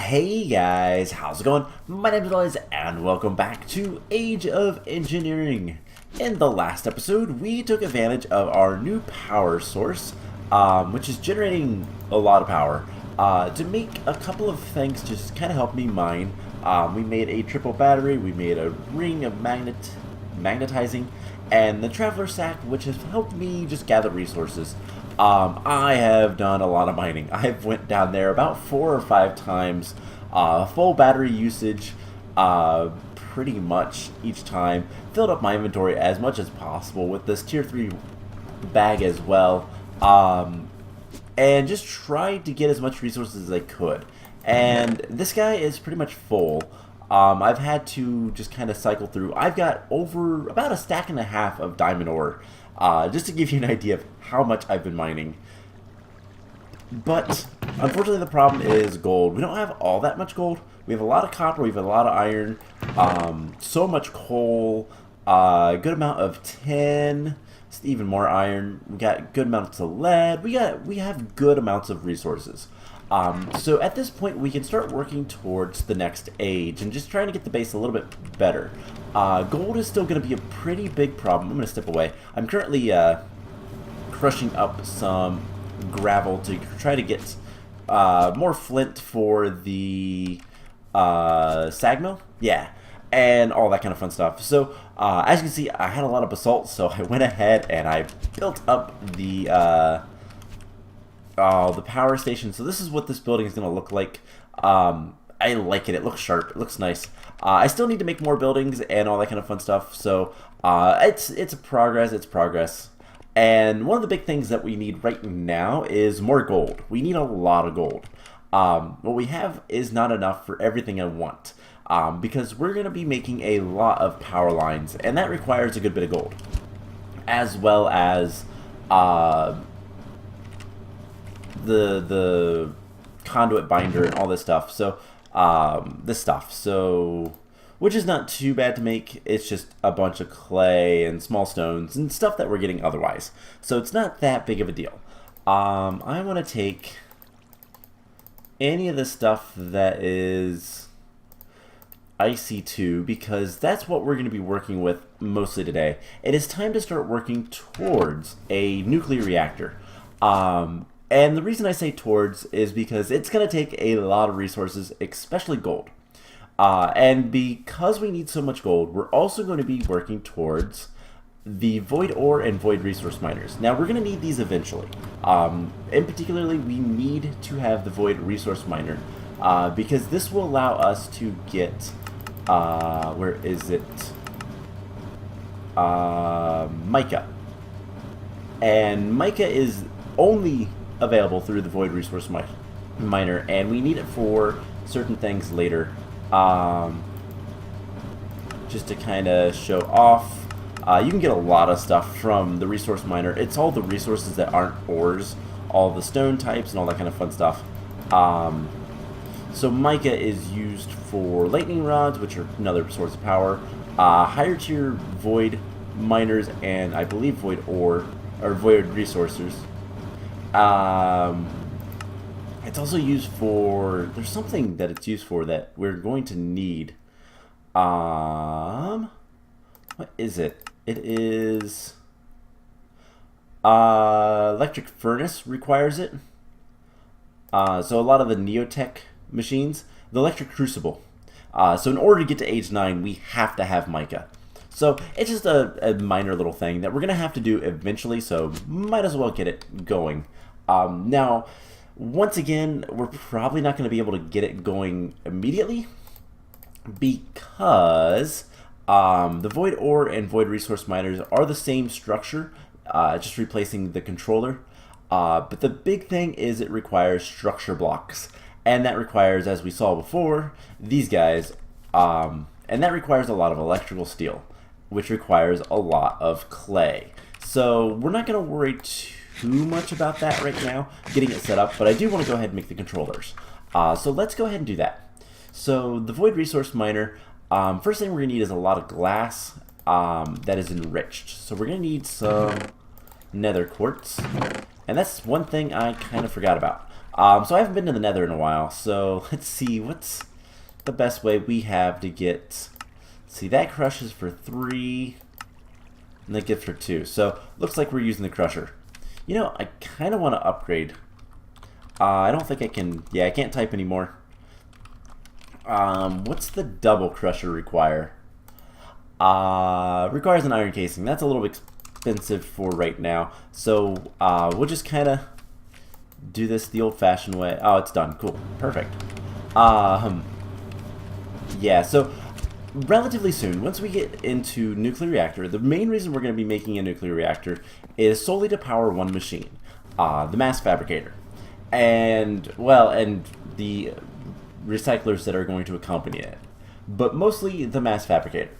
Hey guys, how's it going? My name is Elias and welcome back to Age of Engineering. In the last episode, we took advantage of our new power source, which is generating a lot of power, to make a couple of things just kind of help me mine. We made a triple battery, we made a ring of magnetizing, and the traveler sack, which has helped me just gather resources. I have done a lot of mining. I've went down there about 4 or 5 times, full battery usage, pretty much each time. Filled up my inventory as much as possible with this tier 3 bag as well, and just tried to get as much resources as I could. And this guy is pretty much full. I've had to just kind of cycle through. I've got over about a stack and a half of diamond ore. Just to give you an idea of how much I've been mining. But, unfortunately, the problem is gold. We don't have all that much gold. We have a lot of copper, we have a lot of iron, so much coal, a good amount of tin, even more iron. We got good amounts of lead. We have good amounts of resources. So at this point, we can start working towards the next age and just trying to get the base a little bit better. Gold is still going to be a pretty big problem. I'm going to step away. I'm currently crushing up some gravel to try to get more flint for the sag mill. Yeah, and all that kind of fun stuff. So as you can see, I had a lot of basalt, so I went ahead and I built up the power station. So this is what this building is going to look like. I like it. It looks sharp. It looks nice. I still need to make more buildings and all that kind of fun stuff. So it's progress. It's progress. And one of the big things that we need right now is more gold. We need a lot of gold. What we have is not enough for everything I want, because we're going to be making a lot of power lines, and that requires a good bit of gold, as well as the conduit binder and all this stuff. So which is not too bad to make. It's just a bunch of clay and small stones and stuff that we're getting otherwise, so it's not that big of a deal. I want to take any of the stuff that is IC2 because that's what we're going to be working with mostly today. It is time to start working towards a nuclear reactor. And the reason I say towards is because it's going to take a lot of resources, especially gold. And because we need so much gold, we're also going to be working towards the void ore and void resource miners. Now, we're going to need these eventually. In particularly, we need to have the void resource miner because this will allow us to get, where is it? Mica. And mica is only available through the void resource miner, and we need it for certain things later. Just to kind of show off, you can get a lot of stuff from the resource miner. It's all the resources that aren't ores, all the stone types and all that kind of fun stuff. So mica is used for lightning rods, which are another source of power. Higher tier void miners and I believe void ore or void resources. It's also used for, there's something that it's used for that we're going to need. What is it? It is, electric furnace requires it. So a lot of the Neotech machines, the electric crucible. So in order to get to age 9, we have to have mica. So it's just a minor little thing that we're going to have to do eventually, so might as well get it going. Now, once again, we're probably not going to be able to get it going immediately because the void ore and void resource miners are the same structure, just replacing the controller. But the big thing is it requires structure blocks, and that requires, as we saw before, these guys, and that requires a lot of electrical steel, which requires a lot of clay. So we're not going to worry too much about that right now, getting it set up, but I do want to go ahead and make the controllers. So let's go ahead and do that. So the void resource miner, first thing we're going to need is a lot of glass that is enriched. So we're going to need some nether quartz, and that's one thing I kind of forgot about. So I haven't been to the Nether in a while, so let's see what's the best way we have to get. See, that crushes for 3, and that gets for 2. So looks like we're using the crusher. You know, I kind of want to upgrade. I don't think I can. Yeah, I can't type anymore. What's the double crusher require? Requires an iron casing. That's a little expensive for right now. So we'll just kind of do this the old-fashioned way. Oh, it's done. Cool. Perfect. Yeah, so relatively soon, once we get into nuclear reactor, the main reason we're going to be making a nuclear reactor is solely to power one machine, the mass fabricator. And, well, and the recyclers that are going to accompany it. But mostly the mass fabricator.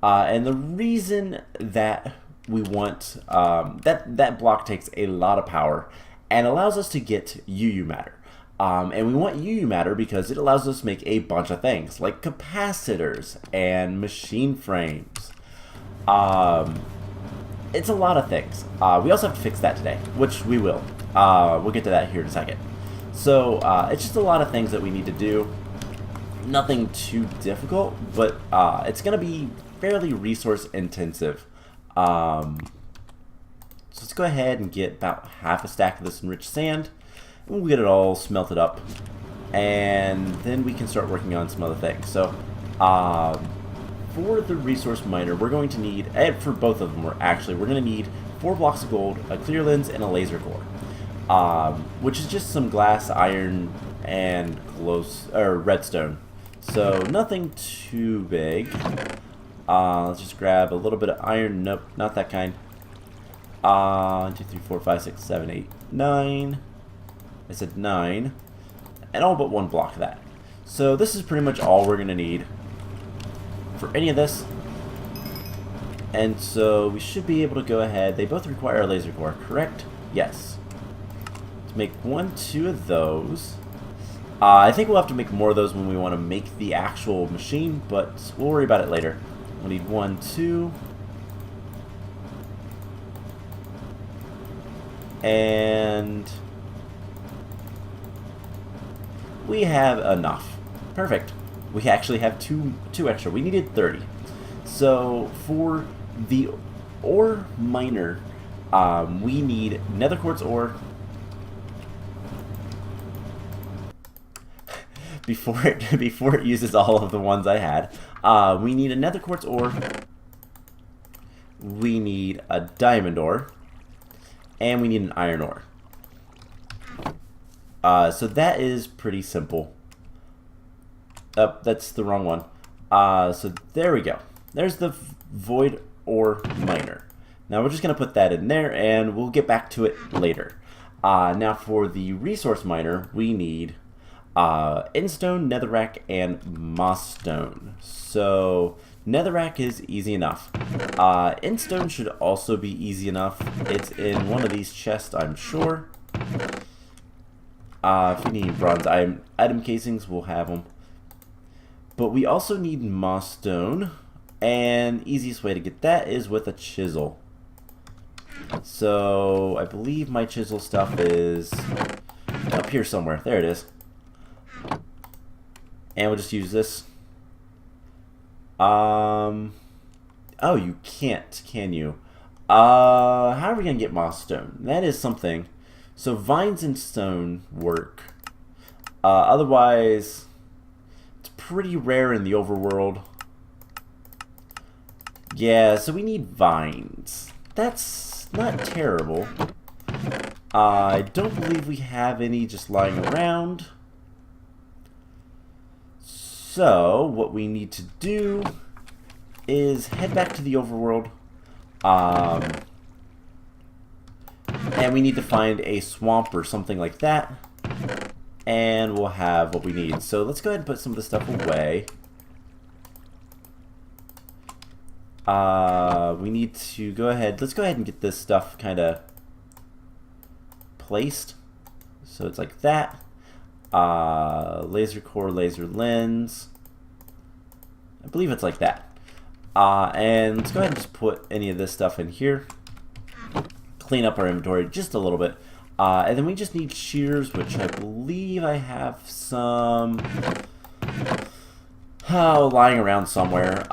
And the reason that we want, that block takes a lot of power and allows us to get UU matter. And we want UU matter because it allows us to make a bunch of things, like capacitors and machine frames. It's a lot of things. We also have to fix that today, which we will. We'll get to that here in a second. So it's just a lot of things that we need to do. Nothing too difficult, but it's going to be fairly resource intensive. So let's go ahead and get about half a stack of this enriched sand. And we'll get it all smelted up. And then we can start working on some other things. So for the resource miner, we're going to need, and for both of them, we're going to need 4 blocks of gold, a clear lens, and a laser core. Which is just some glass, iron, and redstone. So nothing too big. Let's just grab a little bit of iron. Nope, not that kind. 1, 2, 3, 4, 5, 6, 7, 8, 9. I said 9. And all but 1 block of that. So this is pretty much all we're going to need for any of this. And so we should be able to go ahead. They both require a laser core, correct? Yes. Let's make 1, 2 of those. I think we'll have to make more of those when we want to make the actual machine, but we'll worry about it later. We'll need 1, 2. And we have enough. Perfect. We actually have two extra. We needed 30. So for the ore miner, we need nether quartz ore. Before it uses all of the ones I had, we need a nether quartz ore. We need a diamond ore, and we need an iron ore. So that is pretty simple. That's the wrong one. So there we go. There's the void ore miner. Now we're just gonna put that in there, and we'll get back to it later. Now for the resource miner, we need endstone, netherrack, and mossstone. So netherrack is easy enough. Endstone should also be easy enough. It's in one of these chests, I'm sure. If we need bronze item casings, we'll have them. But we also need mossstone, and easiest way to get that is with a chisel. So I believe my chisel stuff is up here somewhere. There it is. And we'll just use this. Oh, you can't, can you? How are we gonna get mossstone? That is something. So vines and stone work. Otherwise, it's pretty rare in the overworld. Yeah, so we need vines. That's not terrible. I don't believe we have any just lying around. So, what we need to do is head back to the overworld. And we need to find a swamp or something like that. And we'll have what we need. So let's go ahead and put some of this stuff away. We need to go ahead. Let's go ahead and get this stuff kind of placed. So it's like that. Laser core, laser lens. I believe it's like that. And let's go ahead and just put any of this stuff in here. Clean up our inventory just a little bit. And then we just need shears, which I believe I have some lying around somewhere.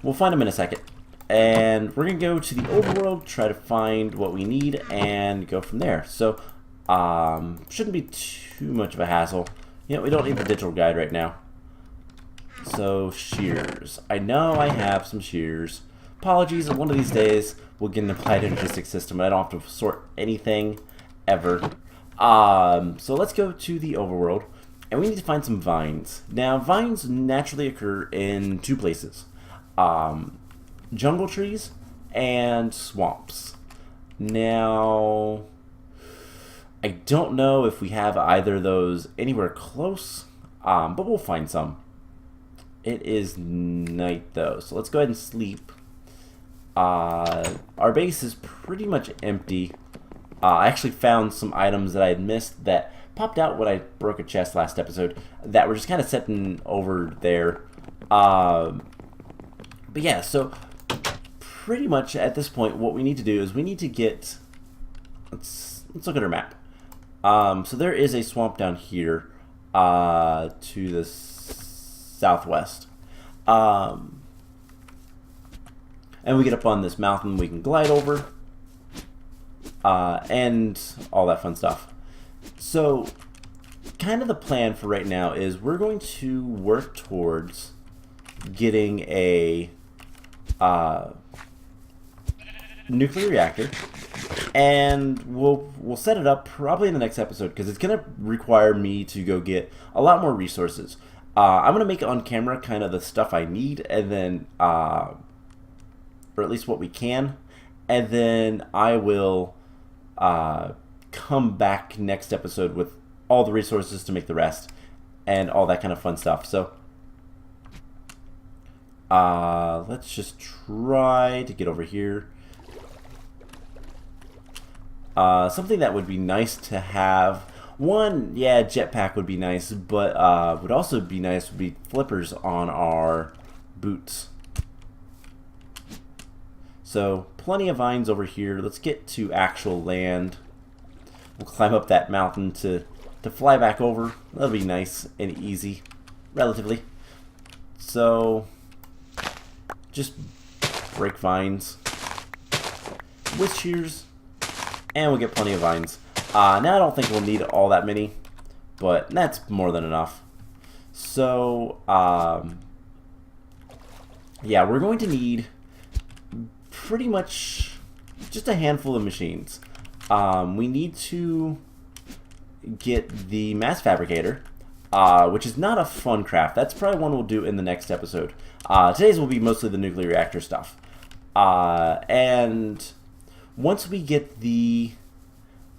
We'll find them in a second. And we're going to go to the overworld, try to find what we need, and go from there. So, shouldn't be too much of a hassle. You know, we don't need the digital guide right now. So, shears. I know I have some shears. Apologies, one of these days we'll get an applied logistics system and I don't have to sort anything ever. So let's go to the overworld and we need to find some vines. Now, vines naturally occur in two places. Jungle trees and swamps. Now, I don't know if we have either of those anywhere close, but we'll find some. It is night though, so let's go ahead and sleep. Our base is pretty much empty. I actually found some items that I had missed that popped out when I broke a chest last episode that were just kind of sitting over there. But yeah, so pretty much at this point what we need to do is we need to get, let's look at our map. So there is a swamp down here to the southwest. And we get up on this mountain we can glide over, and all that fun stuff. So, kind of the plan for right now is we're going to work towards getting a nuclear reactor, and we'll set it up probably in the next episode because it's going to require me to go get a lot more resources. I'm going to make it on camera kind of the stuff I need, and then or at least what we can, and then I will come back next episode with all the resources to make the rest and all that kind of fun stuff. So let's just try to get over here. Something that would be nice to have, one, yeah, jetpack would be nice, but would also be nice would be flippers on our boots. So, plenty of vines over here. Let's get to actual land. We'll climb up that mountain to fly back over. That'll be nice and easy, relatively. So, just break vines with shears, and we'll get plenty of vines. Now, I don't think we'll need all that many, but that's more than enough. So, yeah, we're going to need pretty much just a handful of machines. We need to get the mass fabricator, which is not a fun craft. That's probably one we'll do in the next episode. Today's will be mostly the nuclear reactor stuff. And once we get the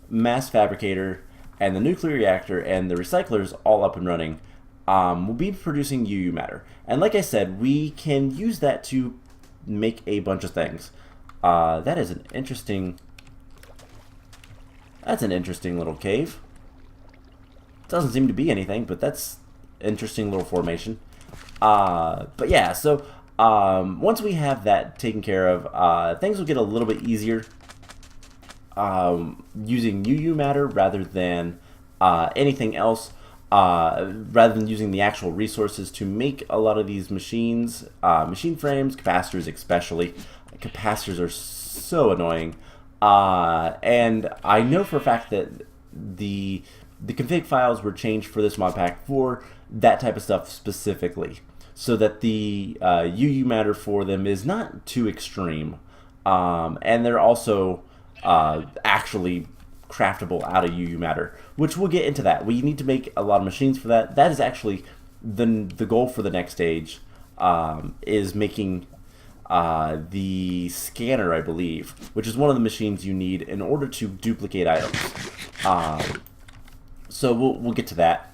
mass fabricator and the nuclear reactor and the recyclers all up and running, we'll be producing UU matter. And like I said, we can use that to make a bunch of things. That is an interesting... That's an interesting little cave. Doesn't seem to be anything, but that's interesting little formation. But yeah, so once we have that taken care of, things will get a little bit easier using UU matter rather than anything else. Rather than using the actual resources to make a lot of these machines, machine frames, capacitors especially. Capacitors are so annoying. And I know for a fact that the config files were changed for this mod pack for that type of stuff specifically, so that the UU matter for them is not too extreme, and they're also actually craftable out of UU matter, which we'll get into that. We need to make a lot of machines for that. That is actually the goal for the next stage, is making the scanner, I believe, which is one of the machines you need in order to duplicate items. So we'll get to that.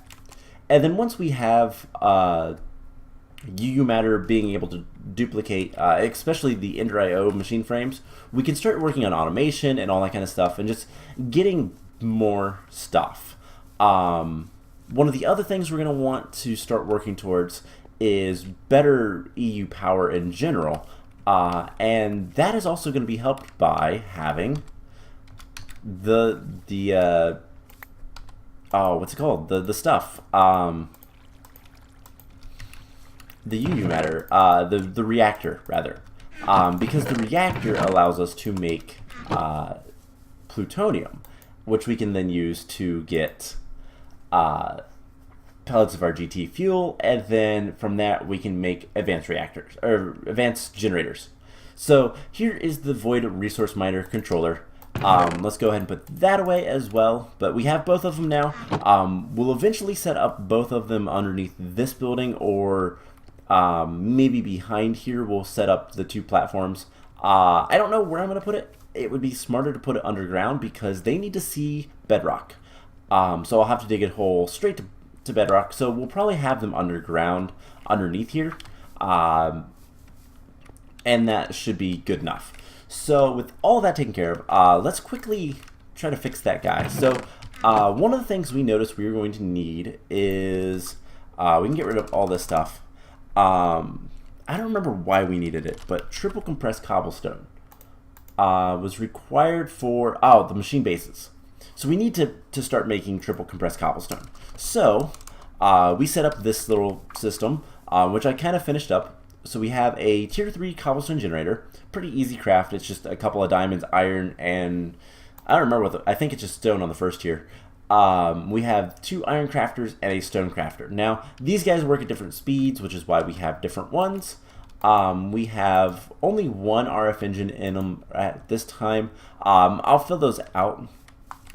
And then once we have UU matter being able to duplicate, especially the Ender IO machine frames, we can start working on automation and all that kind of stuff and just getting more stuff. One of the other things we're going to want to start working towards is better EU power in general, and that is also going to be helped by having the oh, what's it called? The stuff. The UU matter. The reactor rather. Because the reactor allows us to make plutonium, which we can then use to get pellets of our GT fuel, and then from that we can make advanced reactors or advanced generators. So here is the void resource miner controller. Let's go ahead and put that away as well, but we have both of them now. We'll eventually set up both of them underneath this building, or maybe behind here we'll set up the two platforms. I don't know where I'm going to put it. It would be smarter to put it underground because they need to see bedrock. So I'll have to dig a hole straight to bedrock. So we'll probably have them underground underneath here. And that should be good enough. So with all that taken care of, let's quickly try to fix that guy. So one of the things we noticed we were going to need is we can get rid of all this stuff. I don't remember why we needed it, but triple compressed cobblestone was required for the machine bases. So we need to start making triple compressed cobblestone. So we set up this little system, which I kind of finished up. So we have a tier 3 cobblestone generator. Pretty easy craft. It's just a couple of diamonds, iron, and I don't remember I think it's just stone on the first tier. We have 2 iron crafters and a stone crafter. Now, these guys work at different speeds, which is why we have different ones. We have only 1 RF engine in them at this time. I'll fill those out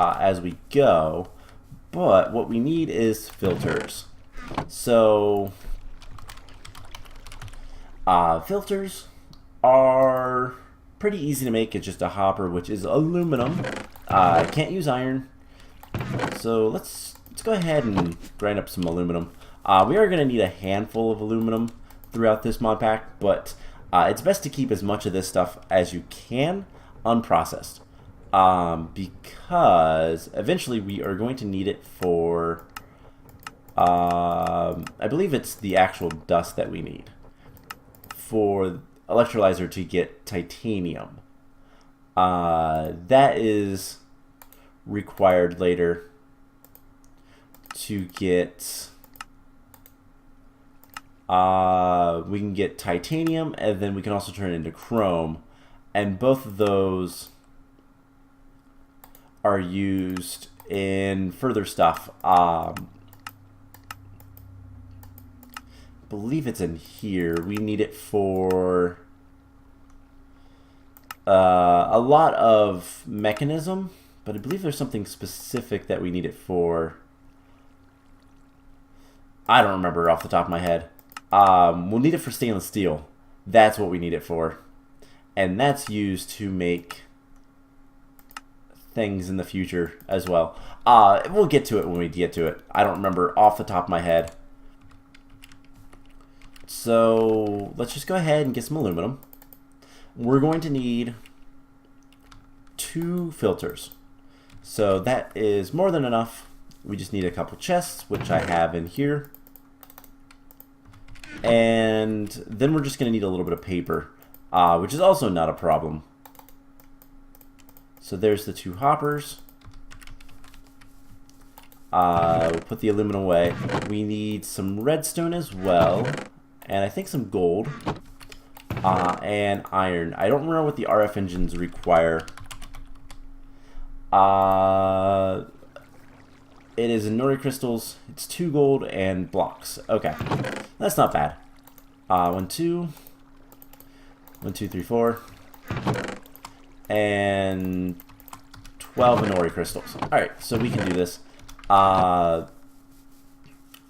as we go, but what we need is filters. So filters are pretty easy to make. It's just a hopper, which is aluminum. Can't use iron. So let's go ahead and grind up some aluminum. We are going to need a handful of aluminum throughout this mod pack, but it's best to keep as much of this stuff as you can unprocessed, because eventually we are going to need it for, I believe it's the actual dust that we need for electrolyzer to get titanium. That is required later to get we can get titanium, and then we can also turn it into chrome, and both of those are used in further stuff. Believe it's in here. We need it for a lot of mechanism, but I believe there's something specific that we need it for. I don't remember off the top of my head. We'll need it for stainless steel. That's what we need it for. And that's used to make things in the future as well. We'll get to it when we get to it. I don't remember off the top of my head. So let's just go ahead and get some aluminum. We're going to need 2 filters. So that is more than enough. We just need a couple chests, which I have in here. And then we're just going to need a little bit of paper, which is also not a problem. So there's the 2 hoppers. We'll put the aluminum away. We need some redstone as well, and I think some gold, and iron. I don't remember what the RF engines require. It is in Nori crystals. It's 2 gold and blocks. Okay, that's not bad. 1, 2, 1, 2, 3, 4, and 12 Nori crystals. All right, so we can do this.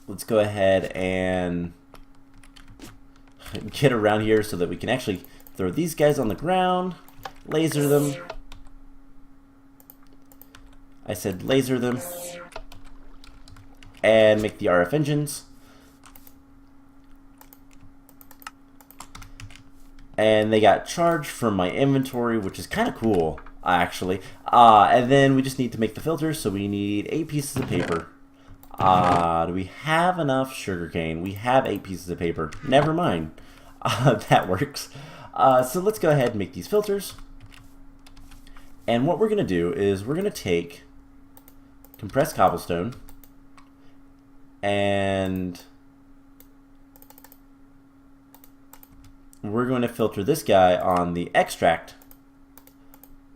Let's go ahead and get around here so that we can actually throw these guys on the ground, laser them. I said laser them. And make the RF engines. And they got charged from my inventory, which is kind of cool, actually. And then we just need to make the filters, so we need 8 pieces of paper. Do we have enough sugarcane? We have 8 pieces of paper. Never mind. That works. So let's go ahead and make these filters. And what we're going to do is we're going to take compressed cobblestone and we're going to filter this guy on the extract.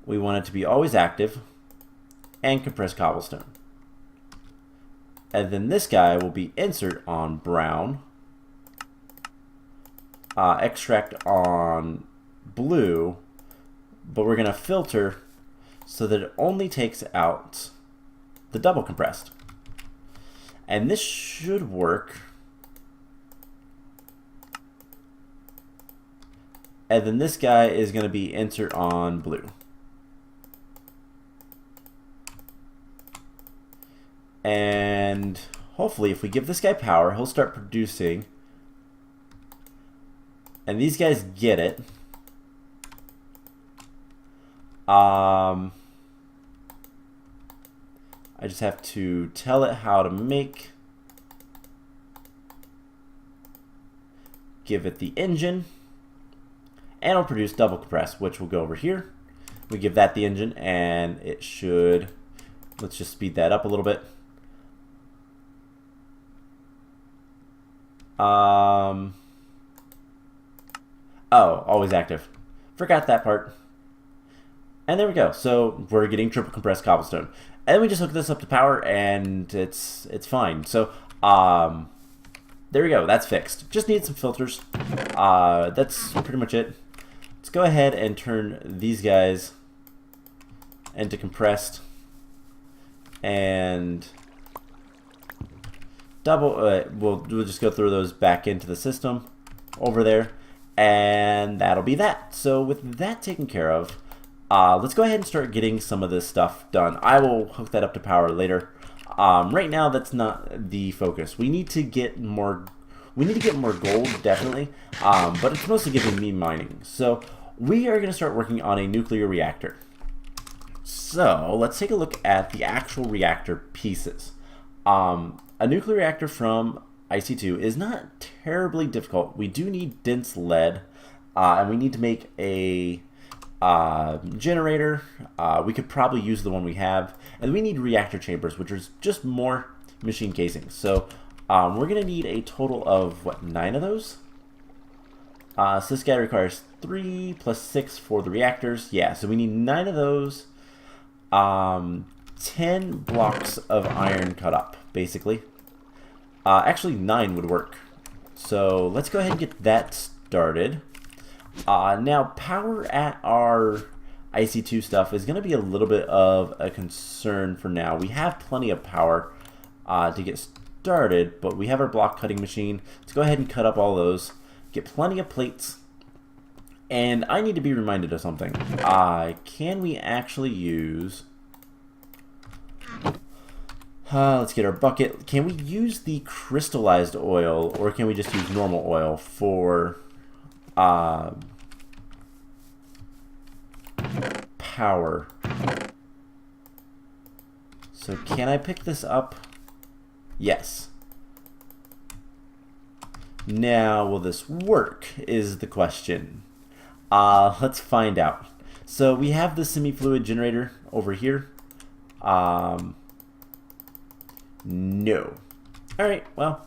We want it to be always active and compressed cobblestone. And then this guy will be insert on brown, extract on blue, but we're going to filter so that it only takes out the double compressed. And this should work. And then this guy is going to be insert on blue. And hopefully if we give this guy power, he'll start producing. And these guys get it. I just have to tell it how to make. Give it the engine. And it'll produce double compress, which will go over here. We give that the engine and it should, let's just speed that up a little bit. Oh, always active. Forgot that part. And there we go. So we're getting triple compressed cobblestone. And then we just hook this up to power and it's fine. So there we go. That's fixed. Just need some filters. That's pretty much it. Let's go ahead and turn these guys into compressed and double. We'll just go through those back into the system over there, and that'll be that. So with that taken care of, let's go ahead and start getting some of this stuff done. I will hook that up to power later. Right now, that's not the focus. We need to get more. We need to get more gold, definitely, but it's mostly giving me mining. So we are going to start working on a nuclear reactor. So let's take a look at the actual reactor pieces. A nuclear reactor from IC2 is not terribly difficult. We do need dense lead, and we need to make a generator. We could probably use the one we have, and we need reactor chambers, which is just more machine casings. So we're going to need a total of, what, 9 of those? So this guy requires 3 plus 6 for the reactors. Yeah, so we need 9 of those. 10 blocks of iron cut up, basically. Actually, 9 would work. So let's go ahead and get that started. Now, power at our IC2 stuff is going to be a little bit of a concern for now. We have plenty of power to get started, but we have our block cutting machine. Let's go ahead and cut up all those. Get plenty of plates. And I need to be reminded of something. Can we actually use... let's get our bucket. Can we use the crystallized oil, or can we just use normal oil for power? So can I pick this up? Yes. Now, will this work is the question. Let's find out. So we have the semi-fluid generator over here. No. Alright, well,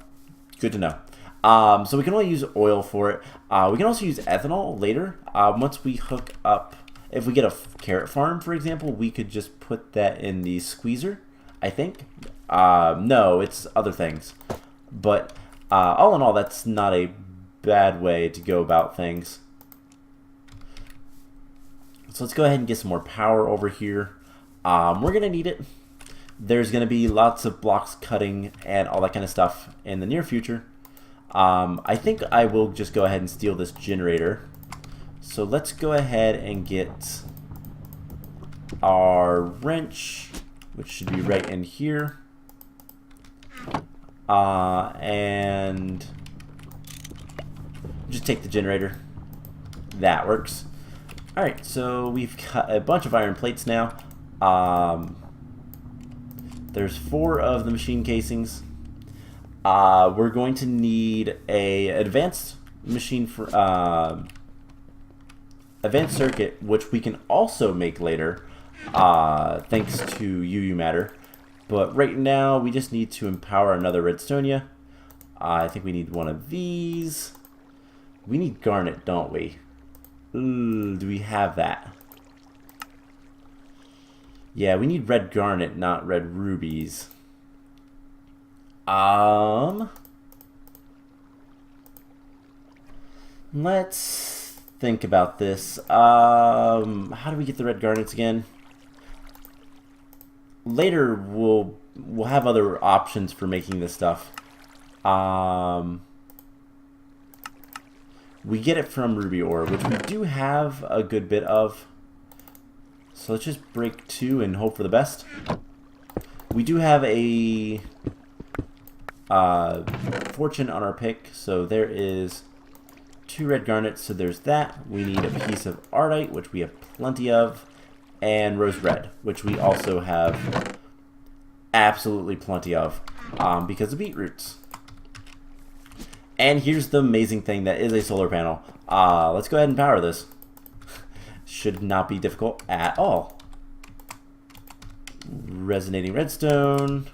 good to know. So we can only use oil for it. We can also use ethanol later. Once we hook up, if we get a carrot farm, for example, we could just put that in the squeezer, I think. No, it's other things. But all in all, that's not a bad way to go about things. So let's go ahead and get some more power over here. We're going to need it. There's going to be lots of blocks cutting and all that kind of stuff in the near future. I think I will just go ahead and steal this generator. So let's go ahead and get our wrench, which should be right in here. And just take the generator. That works. Alright, so we've got a bunch of iron plates now. There's 4 of the machine casings. We're going to need a advanced machine for advanced circuit, which we can also make later. thanks to UU matter. But right now, we just need to empower another redstonia. I think we need one of these. We need garnet, don't we? Ooh, do we have that? Yeah, we need red garnet, not red rubies. Let's think about this. How do we get the red garnets again? Later, we'll have other options for making this stuff. We get it from ruby ore, which we do have a good bit of. So let's just break 2 and hope for the best. We do have a fortune on our pick, so there is 2 red garnets, so there's that. We need a piece of ardite, which we have plenty of, and rose red, which we also have absolutely plenty of because of beetroots. And here's the amazing thing that is a solar panel. Let's go ahead and power this. Should not be difficult at all. Resonating redstone,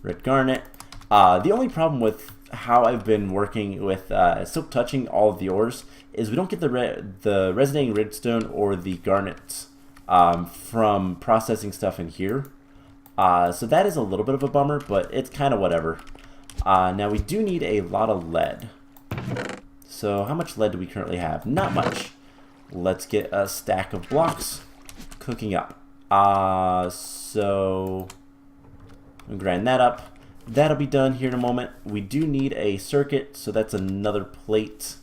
red garnet. The only problem with how I've been working with silk touching all of the ores is we don't get the resonating redstone or the garnets from processing stuff in here. So that is a little bit of a bummer, but it's kind of whatever. Now we do need a lot of lead. So how much lead do we currently have? Not much. Let's get a stack of blocks cooking up. So I'll grind that up. That'll be done here in a moment. We do need a circuit, so that's another plate.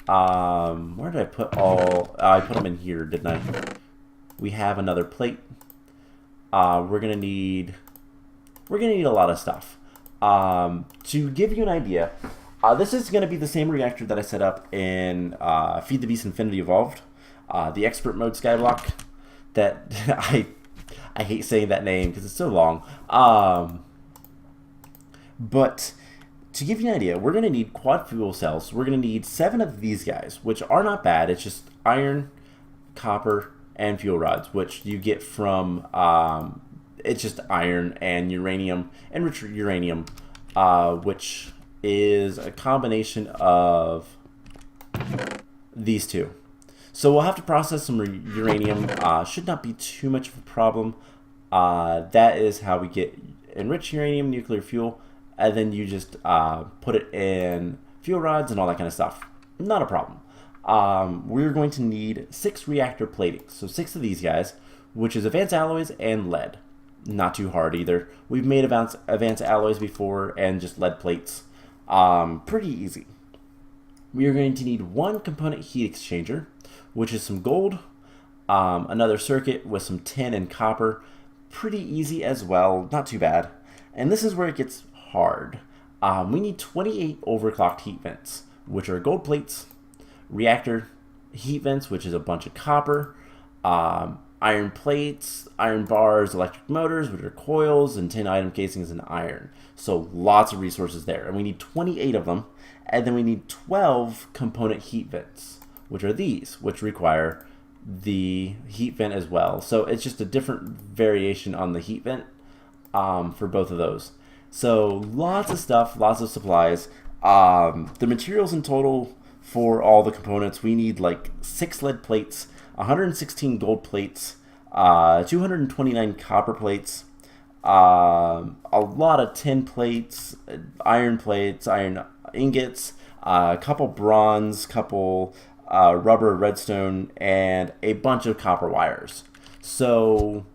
Where did I put all? I put them in here, didn't I? We have another plate. We're gonna need a lot of stuff. To give you an idea, this is gonna be the same reactor that I set up in Feed the Beast Infinity Evolved, the expert mode skyblock. That I hate saying that name because it's so long. But to give you an idea, we're going to need quad fuel cells. We're going to need 7 of these guys, which are not bad. It's just iron, copper, and fuel rods, which you get from, it's just iron and uranium, enriched uranium, which is a combination of these two. So we'll have to process some uranium. Should not be too much of a problem. That is how we get enriched uranium nuclear fuel. And then you just put it in fuel rods and all that kind of stuff. Not a problem. We're going to need 6 reactor platings. So 6 of these guys, which is advanced alloys and lead. Not too hard either. We've made advanced alloys before and just lead plates. Pretty easy. We are going to need 1 component heat exchanger, which is some gold, another circuit with some tin and copper. Pretty easy as well, not too bad. And this is where it gets hard. We need 28 overclocked heat vents, which are gold plates, reactor heat vents, which is a bunch of copper, iron plates, iron bars, electric motors, which are coils, and tin item casings and iron. So lots of resources there. And we need 28 of them. And then we need 12 component heat vents, which are these, which require the heat vent as well. So it's just a different variation on the heat vent for both of those. So lots of stuff, lots of supplies. The materials in total for all the components, we need like 6 lead plates, 116 gold plates, 229 copper plates, a lot of tin plates, iron ingots, a couple bronze, couple rubber redstone, and a bunch of copper wires. So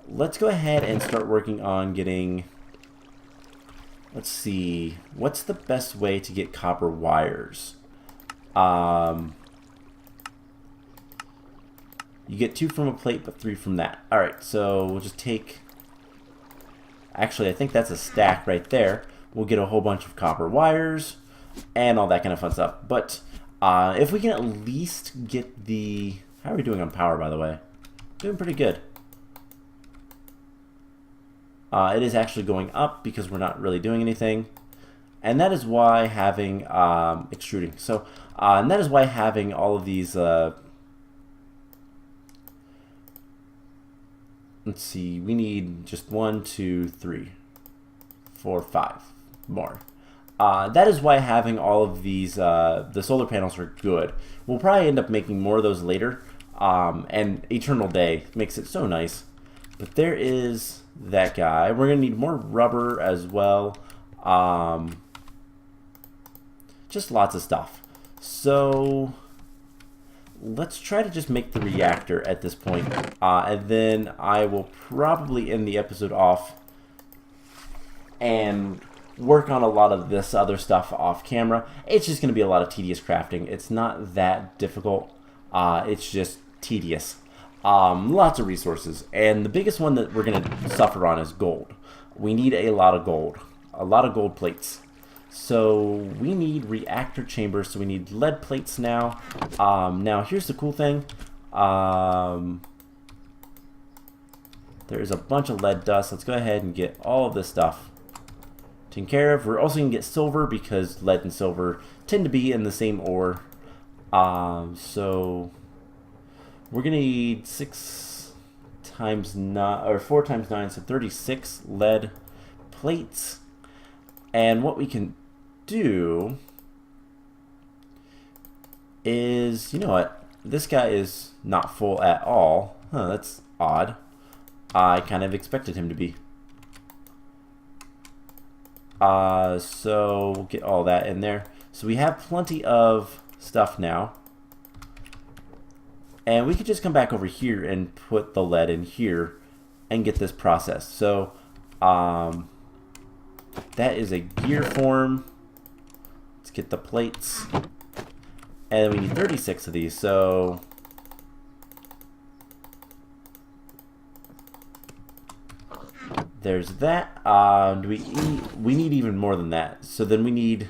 let's go ahead and start working on getting, let's see, what's the best way to get copper wires? You get 2 from a plate, but 3 from that. Alright, so we'll just take, actually I think that's a stack right there. We'll get a whole bunch of copper wires and all that kind of fun stuff. But if we can at least get the, how are we doing on power, by the way? Doing pretty good. It is actually going up because we're not really doing anything. And that is why having extruding. So, and that is why having all of these let's see, we need just 1, 2, 3, 4, 5 more. That is why having all of these, the solar panels are good. We'll probably end up making more of those later, and Eternal Day makes it so nice. But there is that guy. We're going to need more rubber as well. Just lots of stuff. So let's try to just make the reactor at this point. And then I will probably end the episode off and work on a lot of this other stuff off camera. It's just going to be a lot of tedious crafting. It's not that difficult. It's just tedious. Lots of resources. And the biggest one that we're going to suffer on is gold. We need a lot of gold. A lot of gold plates. So we need reactor chambers, so we need lead plates now. Now here's the cool thing. There's a bunch of lead dust. Let's go ahead and get all of this stuff taken care of. We're also going to get silver because lead and silver tend to be in the same ore. So we're going to need 6 times 9, or 4 times 9, so 36 lead plates. And what we can do is, you know what, this guy is not full at all. Huh, that's odd. I kind of expected him to be. So we'll get all that in there. So we have plenty of stuff now. And we could just come back over here and put the lead in here and get this processed. So, that is a gear form. Let's get the plates. And we need 36 of these, so there's that. We need even more than that. So then we need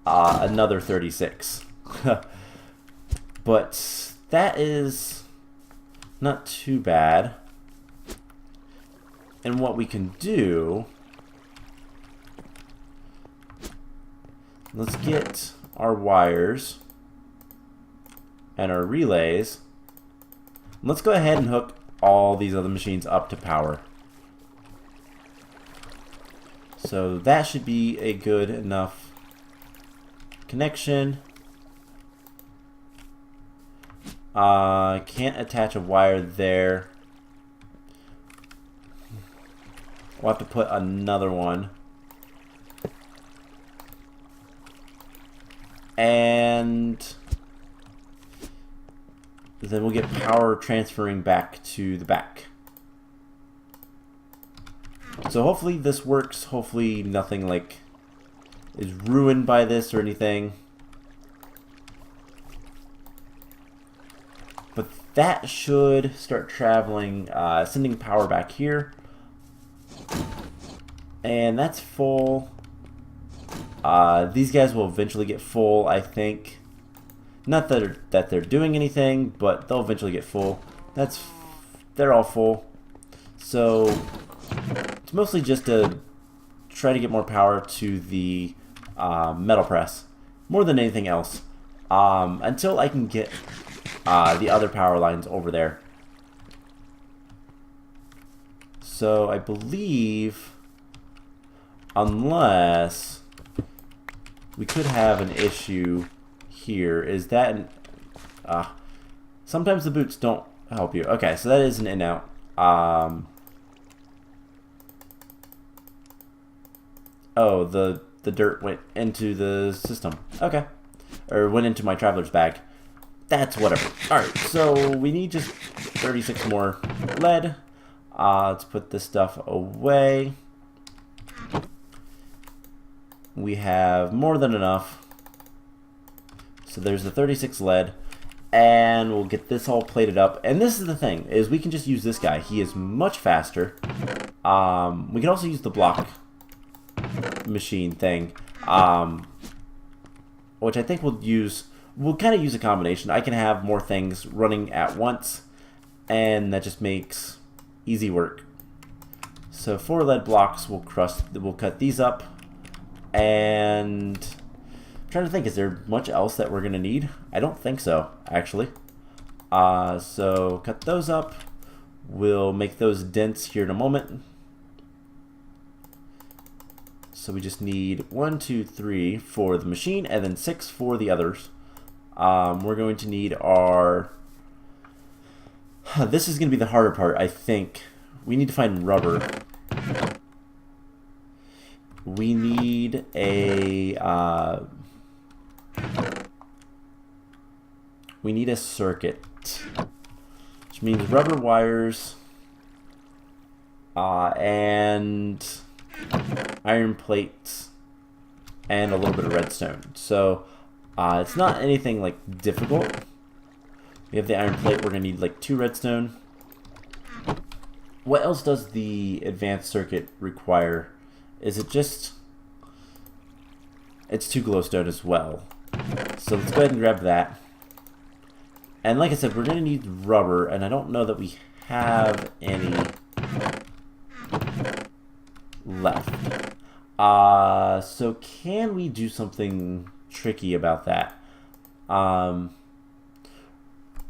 another 36. But that is not too bad. And what we can do, let's get our wires and our relays. Let's go ahead and hook all these other machines up to power. So that should be a good enough connection. Can't attach a wire there. We'll have to put another one. And then we'll get power transferring back to the back. So hopefully this works. Hopefully nothing like is ruined by this or anything. But that should start traveling, sending power back here. And that's full. These guys will eventually get full, I think. Not that they're doing anything, but they'll eventually get full. They're all full. So it's mostly just to try to get more power to the metal press, more than anything else, until I can get the other power lines over there. So I believe, unless we could have an issue here, is that sometimes the boots don't help you. Okay, so that is an in-out. Oh, the dirt went into the system. Okay. Or went into my traveler's bag. That's whatever. Alright, so we need just 36 more lead. Let's put this stuff away. We have more than enough. So there's the 36 lead. And we'll get this all plated up. And this is the thing, is we can just use this guy. He is much faster. We can also use the block machine thing, which I think we'll kind of use a combination. I can have more things running at once, and that just makes easy work. So 4 lead blocks, we'll cut these up, and I'm trying to think, is there much else that we're gonna need? I don't think so, actually. So cut those up. We'll make those dents here in a moment. So we just need 1, 2, 3 for the machine, and then 6 for the others. We're going to need our... This is going to be the harder part, I think. We need to find rubber. We need a... we need a circuit. Which means rubber wires and iron plates and a little bit of redstone. So it's not anything like difficult. We have the iron plate. We're gonna need like 2 redstone. What else does the advanced circuit require? Is it just... It's 2 glowstone as well. So let's go ahead and grab that. And like I said, we're gonna need rubber, and I don't know that we have any left. So can we do something tricky about that?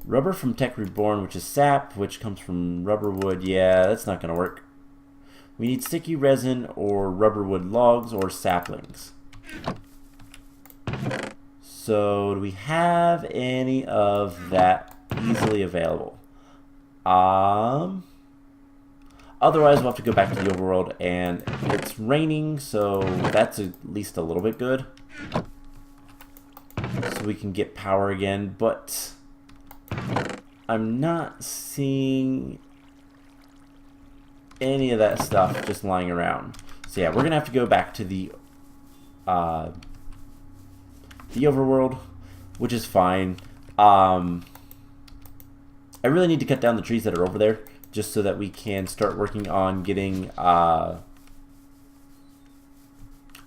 Rubber from Tech Reborn, which is sap, which comes from rubber wood. Yeah, that's not going to work. We need sticky resin or rubber wood logs or saplings. So do we have any of that easily available? Otherwise, we'll have to go back to the overworld, and it's raining, so that's at least a little bit good. So we can get power again, but I'm not seeing any of that stuff just lying around. So yeah, we're going to have to go back to the overworld, which is fine. I really need to cut down the trees that are over there, just so that we can start working on getting a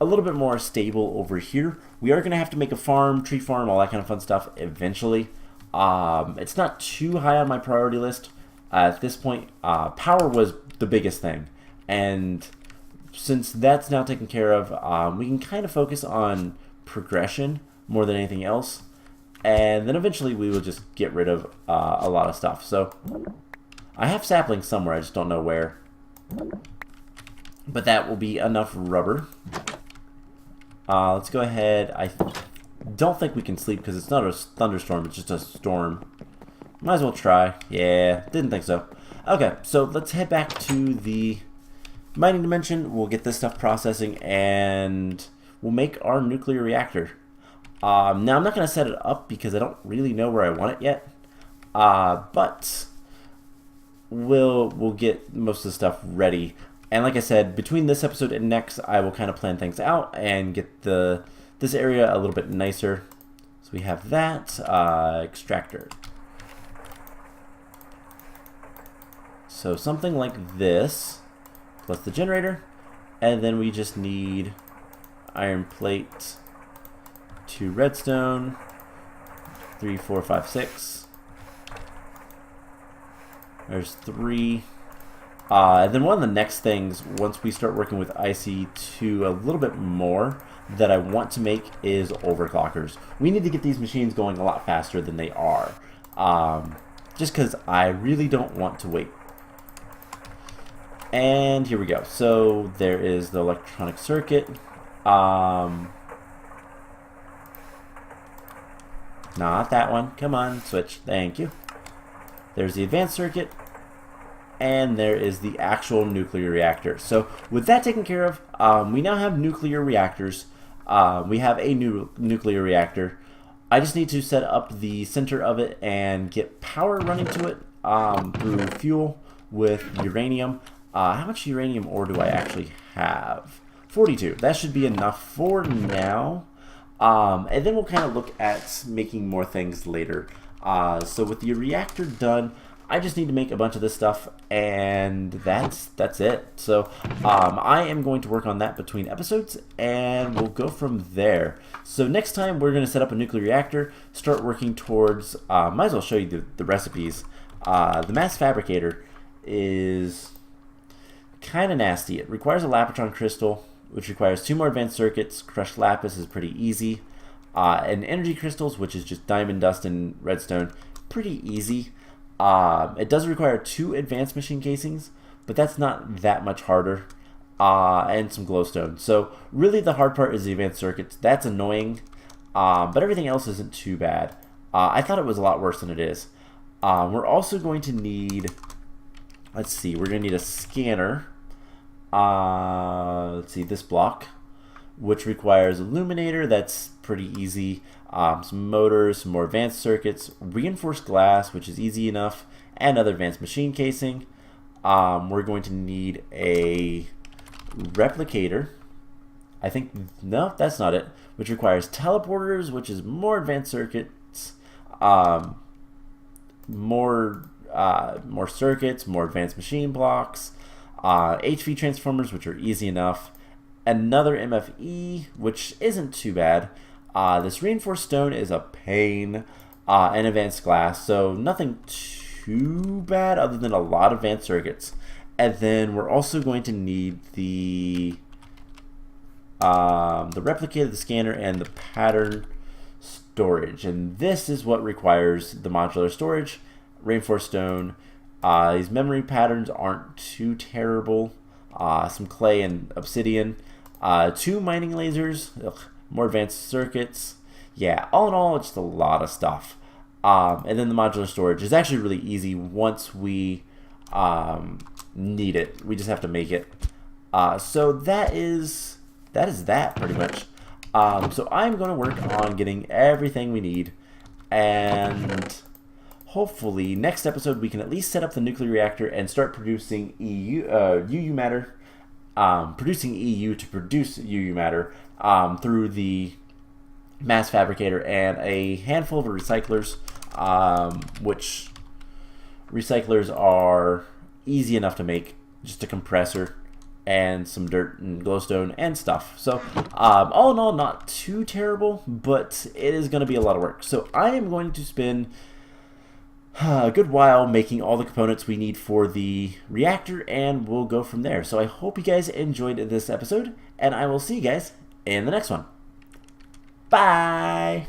little bit more stable over here. We are going to have to make a farm, tree farm, all that kind of fun stuff eventually. It's not too high on my priority list. At this point, power was the biggest thing. And since that's now taken care of, we can kind of focus on progression more than anything else. And then eventually we will just get rid of a lot of stuff. So I have saplings somewhere, I just don't know where. But that will be enough rubber. Let's go ahead. I don't think we can sleep because it's not a thunderstorm, it's just a storm. Might as well try. Yeah, didn't think so. Okay, so let's head back to the mining dimension. We'll get this stuff processing and we'll make our nuclear reactor. Now I'm not going to set it up because I don't really know where I want it yet. But we'll get most of the stuff ready. And like I said, between this episode and next, I will kind of plan things out and get this area a little bit nicer. So we have that extractor. So something like this, plus the generator, and then we just need iron plate, 2 redstone, 3, 4, 5, 6. There's 3. And then one of the next things, once we start working with IC2 a little bit more, that I want to make is overclockers. We need to get these machines going a lot faster than they are. Just because I really don't want to wait. And here we go. So there is the electronic circuit. Not that one. Come on, switch. Thank you. There's the advanced circuit. And there is the actual nuclear reactor. So with that taken care of, we now have nuclear reactors. We have a new nuclear reactor. I just need to set up the center of it and get power running to it through fuel with uranium. How much uranium ore do I actually have? 42. That should be enough for now. And then we'll kind of look at making more things later. So with the reactor done, I just need to make a bunch of this stuff, and that's it. So I am going to work on that between episodes, and we'll go from there. So next time we're going to set up a nuclear reactor, start working towards, might as well show you the recipes. The mass fabricator is kind of nasty. It requires a lapotron crystal, which requires 2 more advanced circuits. Crushed lapis is pretty easy. And energy crystals, which is just diamond dust and redstone, pretty easy. It does require 2 advanced machine casings, but that's not that much harder, and some glowstone. So really the hard part is the advanced circuits. That's annoying, but everything else isn't too bad. I thought it was a lot worse than it is. We're also going to need, let's see, we're going to need a scanner. Let's see, this block, which requires illuminator. That's pretty easy. Some motors, some more advanced circuits, reinforced glass, which is easy enough, and other advanced machine casing. We're going to need a replicator. I think, no, that's not it, which requires teleporters, which is more advanced circuits, more circuits, more advanced machine blocks, HV transformers, which are easy enough, another MFE, which isn't too bad. This reinforced stone is a pain, and advanced glass, so nothing too bad other than a lot of advanced circuits. And then we're also going to need the replicator, the scanner, and the pattern storage. And this is what requires the modular storage, reinforced stone. These memory patterns aren't too terrible. Some clay and obsidian. 2 mining lasers. Ugh, more advanced circuits. Yeah, all in all, it's just a lot of stuff. And then the modular storage is actually really easy once we need it. We just have to make it. So that is that pretty much. So I'm going to work on getting everything we need, and hopefully next episode we can at least set up the nuclear reactor and start producing UU matter, producing EU to produce UU matter through the mass fabricator and a handful of recyclers, which recyclers are easy enough to make, just a compressor and some dirt and glowstone and stuff. So all in all, not too terrible, but it is going to be a lot of work. So I am going to spend a good while making all the components we need for the reactor, and we'll go from there. So I hope you guys enjoyed this episode, and I will see you guys in the next one. Bye!